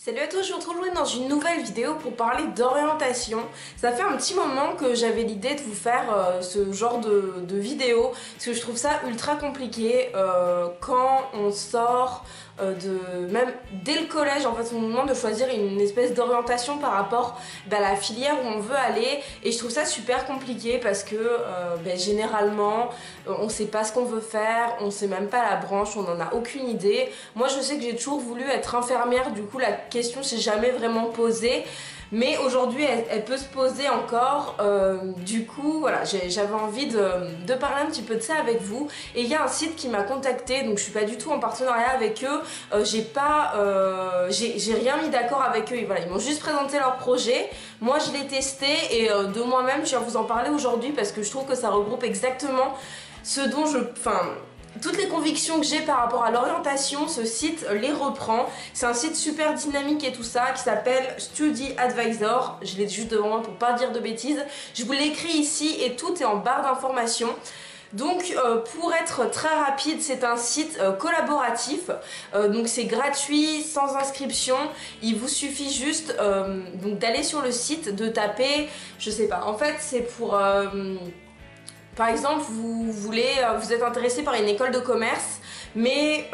Salut à tous, je vous retrouve aujourd'hui dans une nouvelle vidéo pour parler d'orientation. Ça fait un petit moment que j'avais l'idée de vous faire ce genre de vidéo parce que je trouve ça ultra compliqué quand on sort même dès le collège. En fait, on nous demande de choisir une espèce d'orientation par rapport à la filière où on veut aller, et je trouve ça super compliqué parce que généralement on sait pas ce qu'on veut faire, on sait même pas la branche, on n'en a aucune idée. Moi je sais que j'ai toujours voulu être infirmière, du coup la question s'est jamais vraiment posée. Mais aujourd'hui, elle peut se poser encore. Du coup, voilà, j'avais envie de parler un petit peu de ça avec vous. Et il y a un site qui m'a contacté, donc je suis pas du tout en partenariat avec eux. J'ai rien mis d'accord avec eux. Et voilà, ils m'ont juste présenté leur projet. Moi, je l'ai testé et de moi-même, je viens vous en parler aujourd'hui parce que je trouve que ça regroupe exactement ce dont toutes les convictions que j'ai par rapport à l'orientation. Ce site les reprend. C'est un site super dynamique et tout ça qui s'appelle Study Advisor. Je l'ai juste devant moi pour pas dire de bêtises. Je vous l'ai écrit ici et tout est en barre d'informations. Donc pour être très rapide, c'est un site collaboratif, donc c'est gratuit, sans inscription. Il vous suffit juste donc d'aller sur le site, de taper, je sais pas, en fait c'est pour... par exemple, vous êtes intéressé par une école de commerce, mais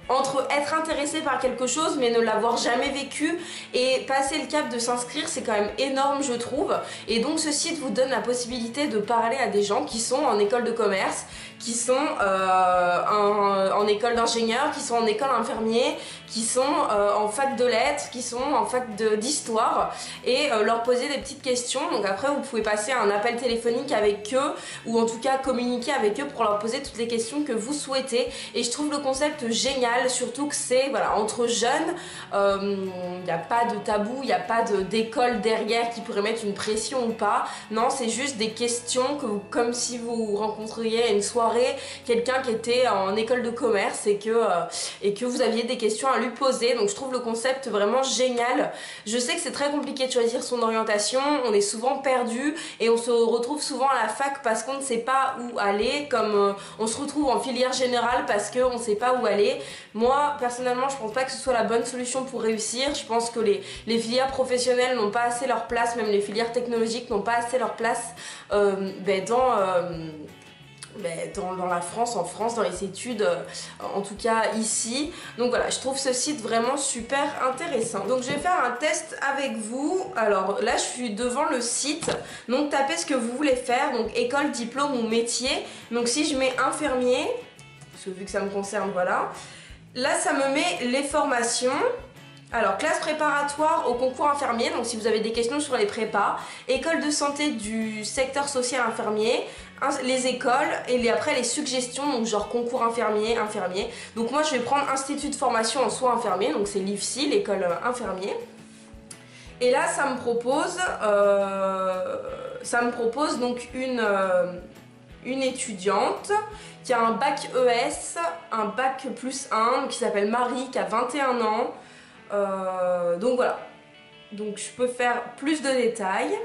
entre être intéressé par quelque chose mais ne l'avoir jamais vécu et passer le cap de s'inscrire, c'est quand même énorme, je trouve. Et donc ce site vous donne la possibilité de parler à des gens qui sont en école de commerce, qui sont en école d'ingénieur, qui sont en école infirmier, qui sont en fac de lettres, qui sont en fac d'histoire, et leur poser des petites questions. Donc après vous pouvez passer un appel téléphonique avec eux, ou en tout cas communiquer avec eux pour leur poser toutes les questions que vous souhaitez. Et je trouve le concept génial, surtout que c'est voilà, entre jeunes, il n'y a pas de tabou, il n'y a pas d'école derrière qui pourrait mettre une pression ou pas. Non, c'est juste des questions comme si vous rencontriez à une soirée quelqu'un qui était en école de commerce et que vous aviez des questions à lui poser. Donc je trouve le concept vraiment génial. Je sais que c'est très compliqué de choisir son orientation, on est souvent perdu et on se retrouve souvent à la fac parce qu'on ne sait pas où aller, comme on se retrouve en filière générale parce qu'on ne sait pas où aller. Moi personnellement je pense pas que ce soit la bonne solution pour réussir. Je pense que les filières professionnelles n'ont pas assez leur place, même les filières technologiques n'ont pas assez leur place dans la France, en France, dans les études, en tout cas ici. Donc voilà, je trouve ce site vraiment super intéressant. Donc je vais faire un test avec vous. Alors là je suis devant le site, donc tapez ce que vous voulez faire, donc école, diplôme ou métier. Donc si je mets infirmier, parce que vu que ça me concerne, voilà, là ça me met les formations. Alors, classe préparatoire au concours infirmier, donc si vous avez des questions sur les prépas, école de santé du secteur social infirmier, les écoles, et après les suggestions, donc genre concours infirmier. Donc moi je vais prendre institut de formation en soins infirmiers, donc c'est l'IFSI, l'école infirmier. Et là ça me propose donc une étudiante qui a un bac ES, un bac +1, qui s'appelle Marie, qui a 21 ans. Donc voilà, donc je peux faire plus de détails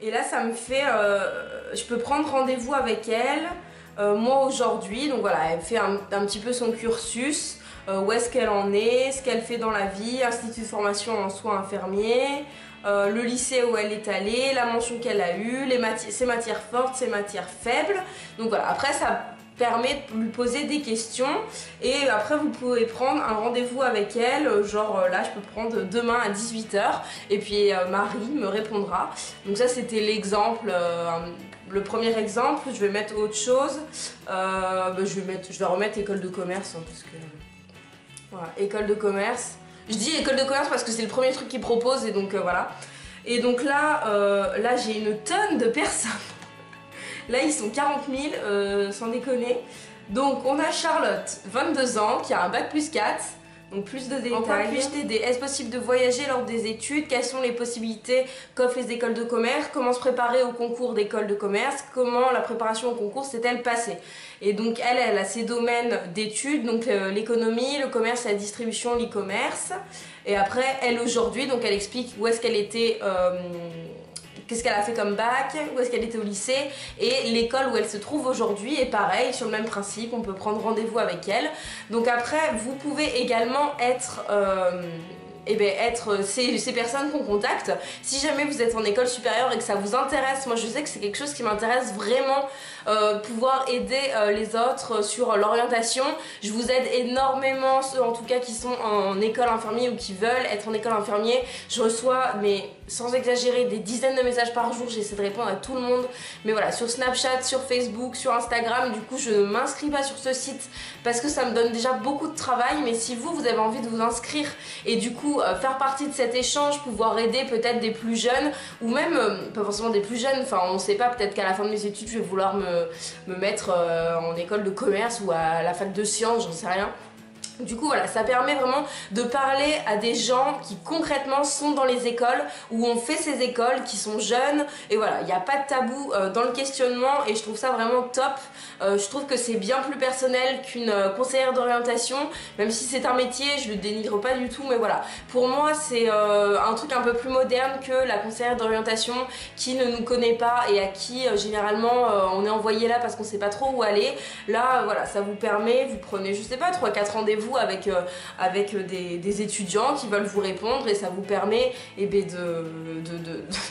et là ça me fait je peux prendre rendez-vous avec elle moi aujourd'hui. Donc voilà, elle fait un petit peu son cursus, où est-ce qu'elle en est, ce qu'elle fait dans la vie, institut de formation en soins infirmiers, le lycée où elle est allée, la mention qu'elle a eue, ses matières fortes, ses matières faibles. Donc voilà, après ça permet de lui poser des questions et après vous pouvez prendre un rendez-vous avec elle, genre là je peux prendre demain à 18 h et puis Marie me répondra. Donc ça c'était l'exemple, le premier exemple. Je vais mettre autre chose, je vais remettre école de commerce, hein, parce que voilà, école de commerce. Je dis école de commerce parce que c'est le premier truc qu'ils proposent, et donc voilà. Et donc là j'ai une tonne de personnes. Là ils sont 40 000, sans déconner. Donc on a Charlotte, 22 ans, qui a un bac +4, donc plus de détails. En quoi puis-je t'aider? Est-ce possible de voyager lors des études? Quelles sont les possibilités qu'offrent les écoles de commerce? Comment se préparer au concours d'école de commerce? Comment la préparation au concours s'est-elle passée? Et donc elle a ses domaines d'études, donc l'économie, le commerce, la distribution, l'e-commerce. Et après elle aujourd'hui, donc elle explique où est-ce qu'elle était qu'est-ce qu'elle a fait comme bac, où est-ce qu'elle était au lycée et l'école où elle se trouve aujourd'hui. Et pareil, sur le même principe, on peut prendre rendez-vous avec elle. Donc après, vous pouvez également être ces personnes qu'on contacte. Si jamais vous êtes en école supérieure et que ça vous intéresse, moi je sais que c'est quelque chose qui m'intéresse vraiment, pouvoir aider les autres sur l'orientation. Je vous aide énormément, ceux en tout cas qui sont en école infirmier ou qui veulent être en école infirmier. Je reçois, mais sans exagérer, des dizaines de messages par jour. J'essaie de répondre à tout le monde, mais voilà, sur Snapchat, sur Facebook, sur Instagram. Du coup je ne m'inscris pas sur ce site parce que ça me donne déjà beaucoup de travail. Mais si vous avez envie de vous inscrire et du coup faire partie de cet échange, pouvoir aider peut-être des plus jeunes ou même pas forcément des plus jeunes, enfin on sait pas, peut-être qu'à la fin de mes études je vais vouloir me mettre en école de commerce ou à la fac de sciences, j'en sais rien. Du coup voilà, ça permet vraiment de parler à des gens qui concrètement sont dans les écoles, où on fait ces écoles, qui sont jeunes, et voilà, il n'y a pas de tabou dans le questionnement et je trouve ça vraiment top. Je trouve que c'est bien plus personnel qu'une conseillère d'orientation, même si c'est un métier, je le dénigre pas du tout, mais voilà, pour moi c'est un truc un peu plus moderne que la conseillère d'orientation qui ne nous connaît pas et à qui généralement on est envoyé là parce qu'on sait pas trop où aller. Là voilà, ça vous permet, vous prenez je sais pas 3-4 rendez-vous avec des étudiants qui veulent vous répondre et ça vous permet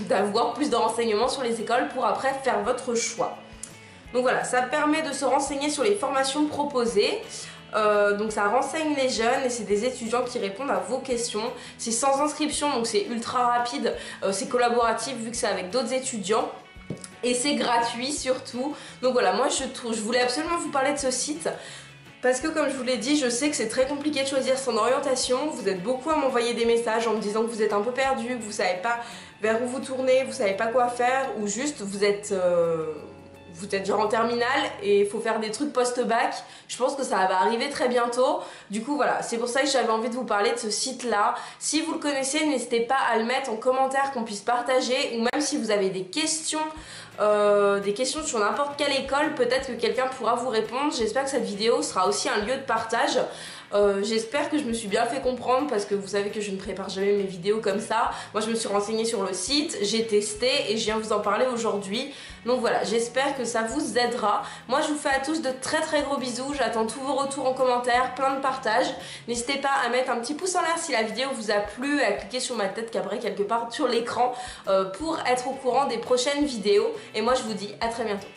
d'avoir plus de renseignements sur les écoles pour après faire votre choix. Donc voilà, ça permet de se renseigner sur les formations proposées. Donc ça renseigne les jeunes et c'est des étudiants qui répondent à vos questions. C'est sans inscription, donc c'est ultra rapide, c'est collaboratif vu que c'est avec d'autres étudiants. Et c'est gratuit surtout. Donc voilà, moi je voulais absolument vous parler de ce site. Parce que comme je vous l'ai dit, je sais que c'est très compliqué de choisir son orientation. Vous êtes beaucoup à m'envoyer des messages en me disant que vous êtes un peu perdu, que vous savez pas vers où vous tournez, vous savez pas quoi faire, ou juste vous êtes genre en terminale et il faut faire des trucs post-bac. Je pense que ça va arriver très bientôt. Du coup voilà, c'est pour ça que j'avais envie de vous parler de ce site-là. Si vous le connaissez, n'hésitez pas à le mettre en commentaire, qu'on puisse partager, ou même si vous avez des questions sur n'importe quelle école, peut-être que quelqu'un pourra vous répondre. J'espère que cette vidéo sera aussi un lieu de partage. J'espère que je me suis bien fait comprendre parce que vous savez que je ne prépare jamais mes vidéos comme ça. Moi je me suis renseignée sur le site, j'ai testé et je viens vous en parler aujourd'hui. Donc voilà, j'espère que ça vous aidera. Moi je vous fais à tous de très très gros bisous. J'attends tous vos retours en commentaire, plein de partages. N'hésitez pas à mettre un petit pouce en l'air si la vidéo vous a plu, à cliquer sur ma tête qui apparaît quelque part sur l'écran pour être au courant des prochaines vidéos. Et moi je vous dis à très bientôt.